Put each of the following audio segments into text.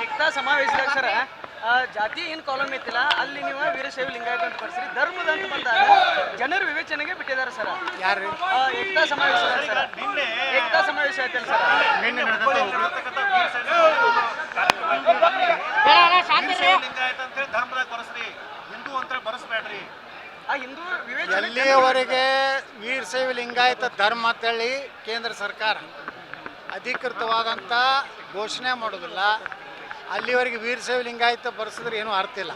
ಏಕತಾ ಸಮಾವೇಶದಾಗ ಸರ ಜಾತಿ ಏನು ಕಾಲಮ್ ಐತಿಲ್ಲ ಅಲ್ಲಿ ನೀವು ವೀರಶೈವ ಲಿಂಗಾಯತ ಅಂತ ಬರ್ಸ್ರಿ ಧರ್ಮದ ಅಂತ ಬಂದಾಗ ಜನರು ವಿವೇಚನೆಗೆ ಬಿಟ್ಟಿದ್ದಾರೆ ಸರ್. ಯಾರು ಏಕತಾ ಸಮಾವೇಶ ಸರ್, ಏಕತಾ ಸಮಾವೇಶ ಐತಲ್ಲ ಸರ್. ಎಲ್ಲಿಯವರೆಗೆ ವೀರಶೈವ ಲಿಂಗಾಯತ ಧರ್ಮ ಅಂತೇಳಿ ಕೇಂದ್ರ ಸರ್ಕಾರ ಅಧಿಕೃತವಾದಂಥ ಘೋಷಣೆ ಮಾಡೋದಿಲ್ಲ, ಅಲ್ಲಿವರೆಗೆ ವೀರಶೈವ ಲಿಂಗಾಯತ ಬರೆಸಿದ್ರೆ ಏನೂ ಅರ್ಥ ಇಲ್ಲ.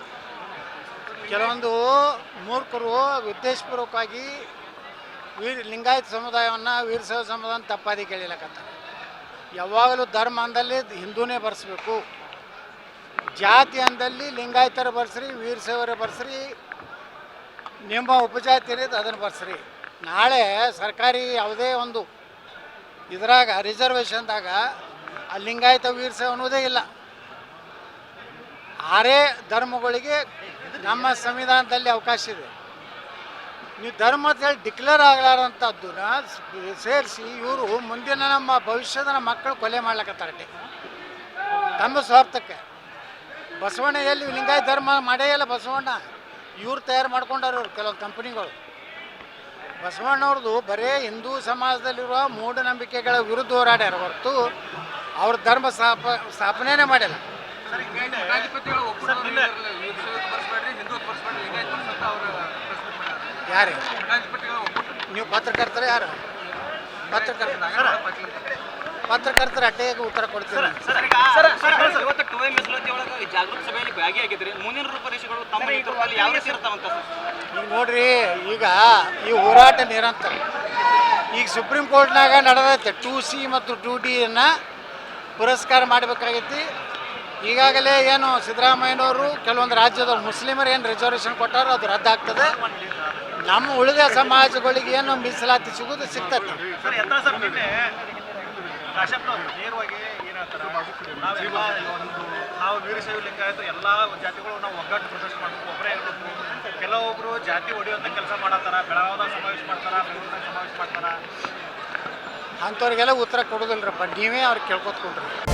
ಕೆಲವೊಂದು ಮೂರ್ಖರು ಉದ್ದೇಶಪೂರ್ವಕವಾಗಿ ಲಿಂಗಾಯತ ಸಮುದಾಯವನ್ನು ವೀರಶೈವ ಸಮುದಾಯ ತಪ್ಪಾದಿ ಕೇಳಿಲಕತ್ತಾರೆ. ಯಾವಾಗಲೂ ಧರ್ಮ ಅಂದಲ್ಲಿ ಹಿಂದೂನೇ ಬರೆಸ್ಬೇಕು, ಜಾತಿ ಅಂದಲ್ಲಿ ಲಿಂಗಾಯತರ ಬರ್ಸ್ರಿ, ವೀರಶೈವರ ಬರ್ಸ್ರಿ, ನಿಮ್ಮ ಉಪಜಾತಿ ಏನಿದೆ ಅದನ್ನು ಬರ್ಸ್ರಿ. ನಾಳೆ ಸರ್ಕಾರಿ ಯಾವುದೇ ಒಂದು ಇದ್ರಾಗ ರಿಸರ್ವೇಷನ್ದಾಗ ಆ ಲಿಂಗಾಯತ ವೀರಶೈವ ಅನ್ನೋದೇ ಇಲ್ಲ. ಆರೇ ಧರ್ಮಗಳಿಗೆ ನಮ್ಮ ಸಂವಿಧಾನದಲ್ಲಿ ಅವಕಾಶ ಇದೆ. ನೀವು ಧರ್ಮ ಅಂತ ಹೇಳಿ ಡಿಕ್ಲೇರ್ ಆಗಲಾರಂಥದ್ದನ್ನ ಸೇರಿಸಿ ಇವರು ಮುಂದಿನ ನಮ್ಮ ಭವಿಷ್ಯದ ನಮ್ಮ ಮಕ್ಕಳು ಕೊಲೆ ಮಾಡ್ಲಕತ್ತಾರೆ ತಮ್ಮ ಸ್ವಾರ್ಥಕ್ಕೆ. ಬಸವಣ್ಣ ಎಲ್ಲಿ ಲಿಂಗಾಯತ ಧರ್ಮ ಮಾಡೇ ಇಲ್ಲ ಬಸವಣ್ಣ, ಇವ್ರು ತಯಾರು ಮಾಡ್ಕೊಂಡಾರ ಇವ್ರು ಕೆಲವೊಂದು ಕಂಪ್ನಿಗಳು. ಬಸವಣ್ಣವ್ರದ್ದು ಬರೀ ಹಿಂದೂ ಸಮಾಜದಲ್ಲಿರುವ ಮೂಢನಂಬಿಕೆಗಳ ವಿರುದ್ಧ ಹೋರಾಡ್ಯಾರ ಹೊರತು ಅವ್ರ ಧರ್ಮ ಸ್ಥಾಪನೆನೇ ಮಾಡಿಲ್ಲ. ಯಾರು ನೀವು ಪತ್ರಕರ್ತರ ಯಾರು ಪತ್ರಕರ್ತರ ಅಡ್ಡೆಗೆ ಉತ್ತರ ಕೊಡ್ತೀರಿ. ಜಾಗೃತಿ ಸಭೆಯಲ್ಲಿ ಭಾಗಿಯಾಗಿದ್ರಿ, ಮುಂದಿನ ರೂಪರೇಷೆಗಳು ತಮ್ಮ ನೇತೃತ್ವದಲ್ಲಿ ಯಾವ ರೀತಿ ಇರ್ತಾವಂತ ಈಗ ನೋಡ್ರಿ, ಈಗ ಈ ಹೋರಾಟ ನಿರಂತರ. ಈಗ ಸುಪ್ರೀಂ ಕೋರ್ಟ್ನಾಗ ನಡೆದೈತೆ 2C ಮತ್ತು 2D ಪುರಸ್ಕಾರ ಮಾಡಬೇಕಾಗೈತಿ. ಈಗಾಗಲೇ ಏನು ಸಿದ್ದರಾಮಯ್ಯನವರು ಕೆಲವೊಂದು ರಾಜ್ಯದವ್ರು ಮುಸ್ಲಿಮರು ಏನು ರಿಸರ್ವೇಷನ್ ಕೊಟ್ಟಾರೋ ಅದು ರದ್ದಾಗ್ತದೆ. ನಮ್ಮ ಉಳಿದ ಸಮಾಜಗಳಿಗೆ ಏನು ಮೀಸಲಾತಿ ಸಿಗೋದು ಸಿಗ್ತದೆ. ನಾವು ವೀರಶೈವ ಲಿಂಗಾಯತ ಎಲ್ಲ ಜಾತಿಗಳು ನಾವು ಒಗ್ಗಟ್ಟು ಪ್ರದರ್ಶನ ಮಾಡಬೇಕು, ಒಬ್ಬರೇ ಇರಬೇಕು. ಕೆಲವೊಬ್ರು ಜಾತಿ ಹೊಡೆಯುವಂಥ ಕೆಲಸ ಮಾಡತ್ತಾರ, ಬೆಳಗಾವದಾಗ ಸಮಾವೇಶ ಮಾಡ್ತಾರ, ಬೆಂಗಳೂರಾಗ ಸಮಾವೇಶ ಮಾಡ್ತಾರ. ಅಂಥವ್ರಿಗೆಲ್ಲ ಉತ್ತರ ಕೊಡೋದಿಲ್ಲರಪ್ಪ, ನೀವೇ ಅವ್ರಿಗೆ ಕೇಳ್ಕೊತ್ಕೊಂಡ್ರಿ.